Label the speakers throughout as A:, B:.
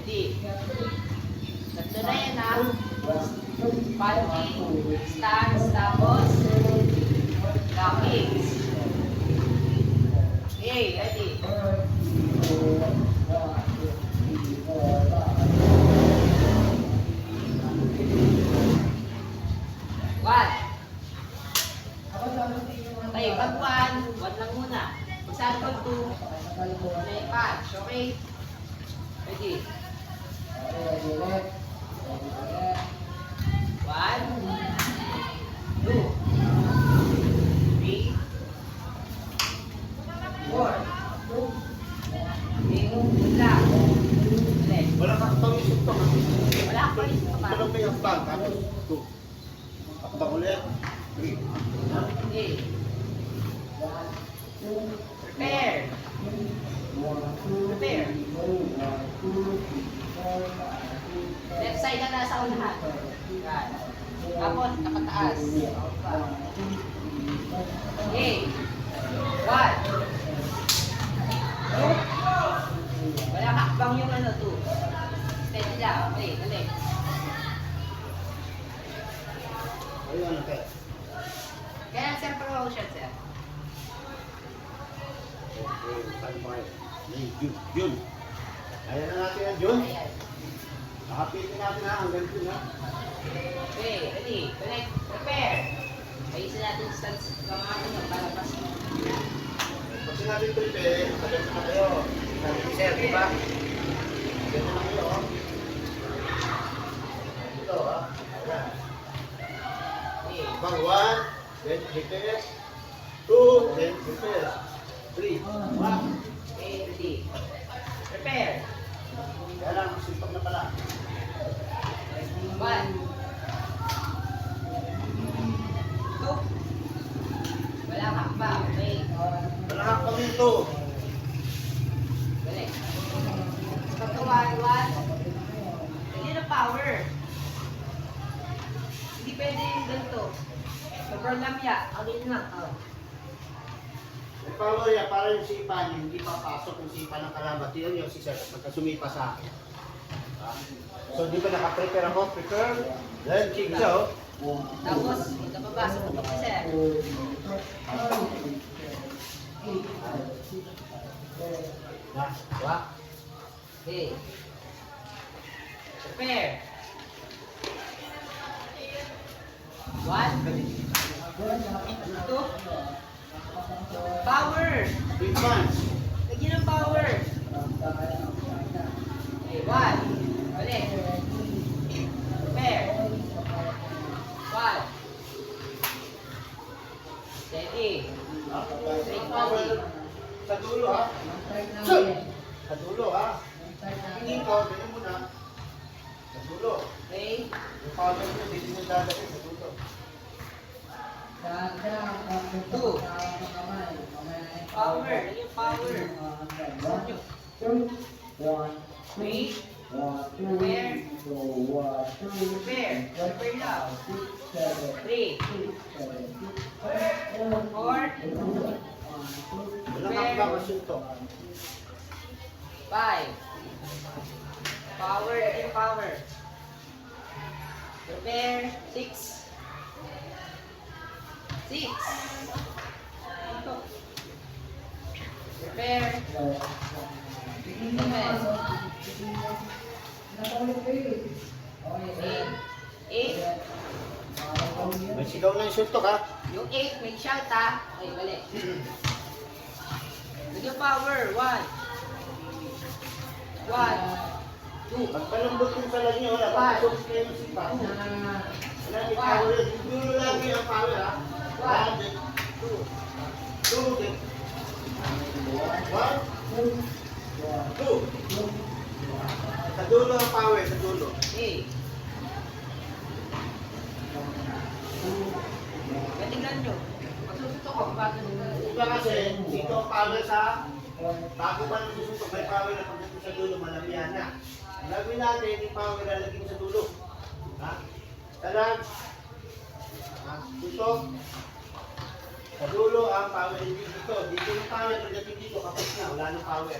A: Ready? Tatlo na yan ha. Punching, stance, tapos lockings. Okay, ready? One. Okay, pag one lang muna. Pag saan pag two, punch. Okay? Ready? One, two, three, four. Okay, lang. Ulit.
B: Wala ka pang isip to.
A: Wala pa rin sa
B: Ito lang may hakbang. Tapos, 2. Hakbang ulit. 3.
A: Okay. Prepare. Prepare. Left side na nasa unahan. Yan. Tapos, nakataas. Okay. One. Two. Wala hakbang yung ano, two. Steady lang. Okay, dali.
B: Ayun, okay.
A: Kaya sir, promotion sir.
B: Okay, time by. Yun. Ayan na natin yan, Jun.
A: Ayan.
B: Nakapitin natin ha, hanggang dun ha.
A: Okay, ready. Connect. Prepare. Ayusin natin sa mga ano, para pas.
B: Pag sinabi prepare, maganda na kayo. Sabi ni Sir, di ba? Maganda na kayo, oh. Ito, ha? Ayan.
A: Okay.
B: Bang 1, then prepare. 2, then prepare. 3, 1.
A: Okay, ready. Prepare.
B: Kaya lang, simpak na pala.
A: One. Two. Wala hakba. Okay.
B: Malakak pa rin ito.
A: Balik. One. Hindi na power. Hindi pwede yung ganito. Sobrang lamya. Ang dito na. Oh.
B: May power yan, para yung sipa niyo, hindi papasok yung sipa ng kalabat. Yun yung si Sir, pagka sumipa sa akin. So, di ba naka-prepare ako? Prepare. Then, kick siya, oh.
A: Tapos, ito pa ba? Sumunod si sir.
B: Na, wa?
A: Okay. Prepare. One. Two. Power.
B: Big punch.
A: Lagyan ng power. Okay, one. Balik. Prepare. One. Steady.
B: Take power. Sa dulo, ha? Sa dulo, ha? Hindi ko, ganyan mo na. Sa dulo.
A: Okay.
B: Yung power mo, hindi mo dadalhin sa dulo.
A: Two. Power. Lagyan power. Three. Prepare. Prepare. Prepare now. Three. Four.
B: Walang hakbang kasi ito.
A: Five. Power. Lagyan power. Prepare. Six. Six. Ito. Prepare. Seven. Eight.
B: May sigaw na yung suntok, ha?
A: Yung 8, may shout ha. Okay, balik. Lagyan power. 1. 1. 2.
B: Pagpalambot yung salag niyo, wala. Pagpasok kayo ng sipa. Wala yung power yun. Dulo lang yung power, ha? 1, 2, 1, 2. Sa dulo ang power, sa dulo.
A: Okay. Tingnan nyo. Magsusuntok ako bago nyo.
B: Iba kasi, dito ang power sa bago pa nang susuntok, may power na pagdating sa dulo, malamihan na. Ang gagawin natin, yung power lalagay mo sa dulo. Ha? Talag. Suntok. Sa dulo ang power, hindi dito. Dito yung power, pagdating dito, kapag na, wala nang power.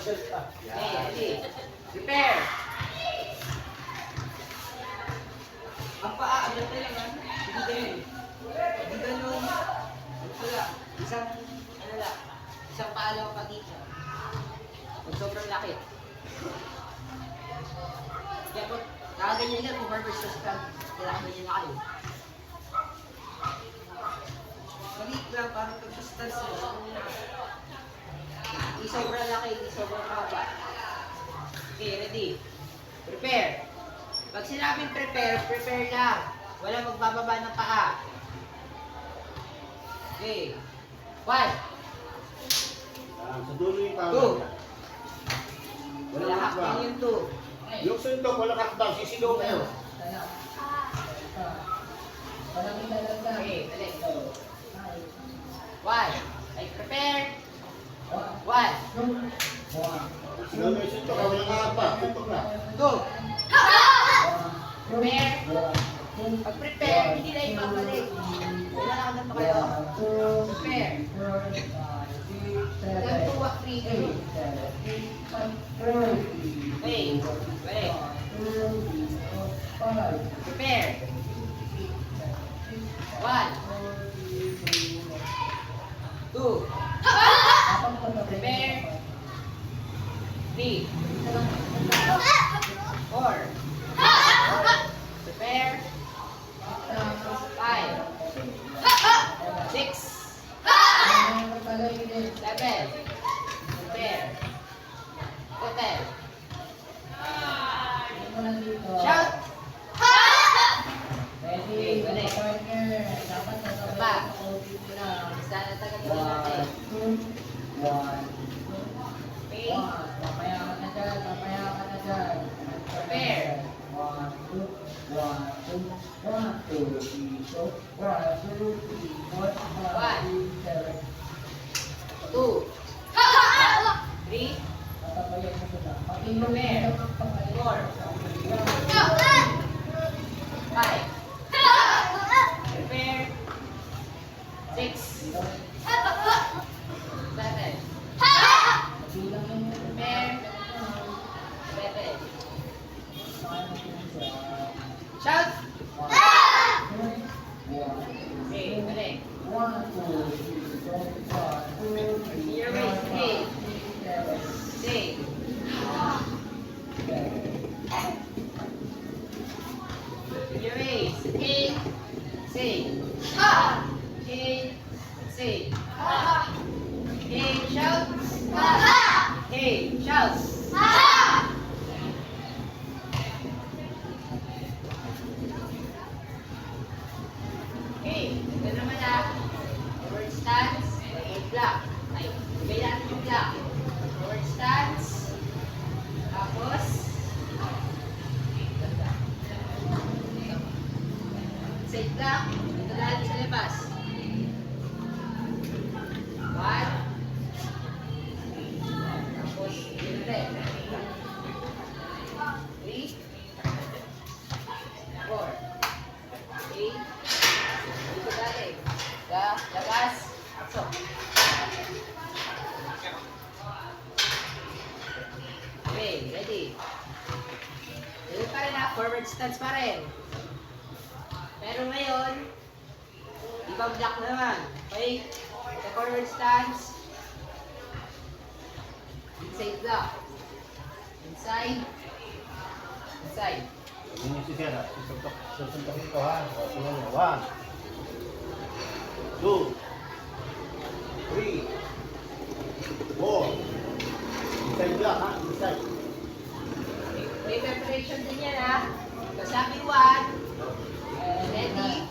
A: Okay, ready. Prepare. Ang paa, ano tayo lang ha? Hindi ganun. Hindi ganun. Ito lang. Isang, ano lang. Isang paa lang pa dito. Pag sobrang laki. Kaya pag nakaganyan yan, kung barbers sa stand, kailangan ganyan na kayo. Maliit lang, parang pag sa stands mo. Hindi sobrang laki, hindi sobrang haba. Okay, ready? Prepare. Pag sinabing prepare, prepare lang. Wala magbababa ng paa. Okay. 1,
B: Sa dulo yung tawag.
A: 2.
B: Wala
A: Wala
B: hakbang.
A: hakbang yung 2.
B: Yung suntok, wala hakbang. Sisigaw kayo.
A: Okay, dali. 1. Ay, prepare. 1,
B: Sigaw na yung suntok, wala hakbang. Suntok na.
A: 2. Prepare. Pag prepare, hindi na ipapalik. Kailangan na pa kayo. Prepare. Hanggang 2 walk 3. Okay, balik. Prepare. 1, 2. Prepare. 3, 4. Prepare. 5, 6, 7. Prepare. 10. Shout! Okay, balik. Diba? Basta natagalan natin. Okay. Prepare. 2, 3. Prepare. 4, 5. Prepare. 6, 7. Prepare. 7. Shout! Okay, balik. Your waist, 8. 6. Your waist, 8. 6. 8. 6. 8. Shout! 8. Shout! Okay, ito naman forward stance, forward block. Ay, ibay natin yung block. Forward stance. Tapos, side block. Ito natin sa labas. 1. Tapos, yun ulit. 3. 4. 8. Dito galing. Labas. Pasok. Okay, ready. Dito pa rin forward stance pa rin. Pero ngayon, ibang block naman. Okay? Sa forward stance, inside block. Inside. Inside.
B: Yun yung si Sir, ha? Susuntokin ko, ha? O, tingnan nyo. 1, 2, 3, 4. Inside block, ha? Inside.
A: May preparation din yan ha. Kasabi 1. Ready.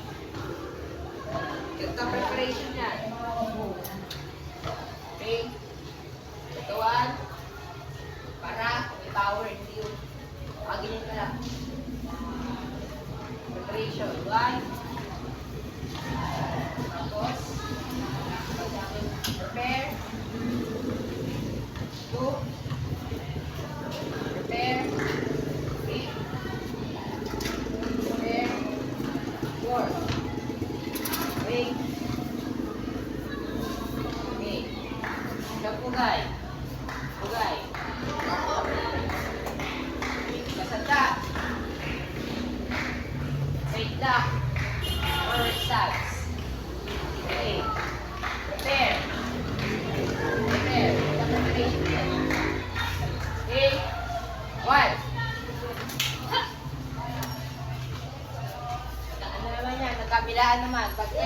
A: Ito preparation yan. Okay. Ito 1. Para may power, hindi yung ganyan ka lang. Preparation 1. Tapos prepare. 2. Prepare. 3. Prepare. 4. Wait. Okay. Pugay. Pugay.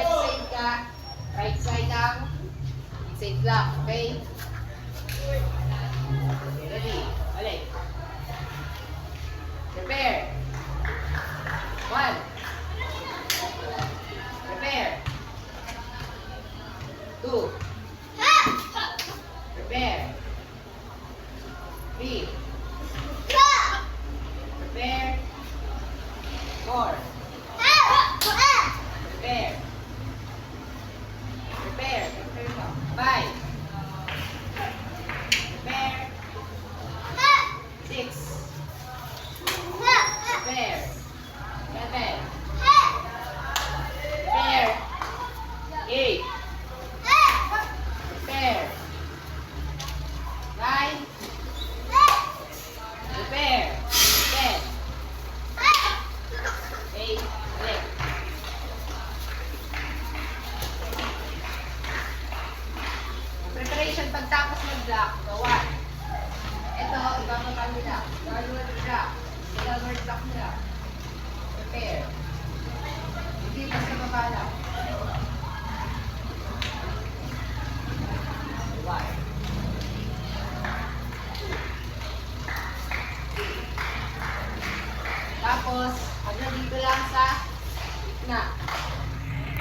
A: side ka. Right side ang side block, okay? Okay, ready? Balik. Prepare. 1. Prepare. 2. Prepare. 3. Prepare. 4. Prepare. Prepare. Prepare pa. 5. Prepare. 6. Prepare. 7. Prepare. 8. Prepare. 9. Prepare. 10. 8. Balik. Preparation pagtapos mag-block. So, 1. Ito, ibababa nila. Downward block. Downward block nila. Prepare. Hindi, basta baba lang.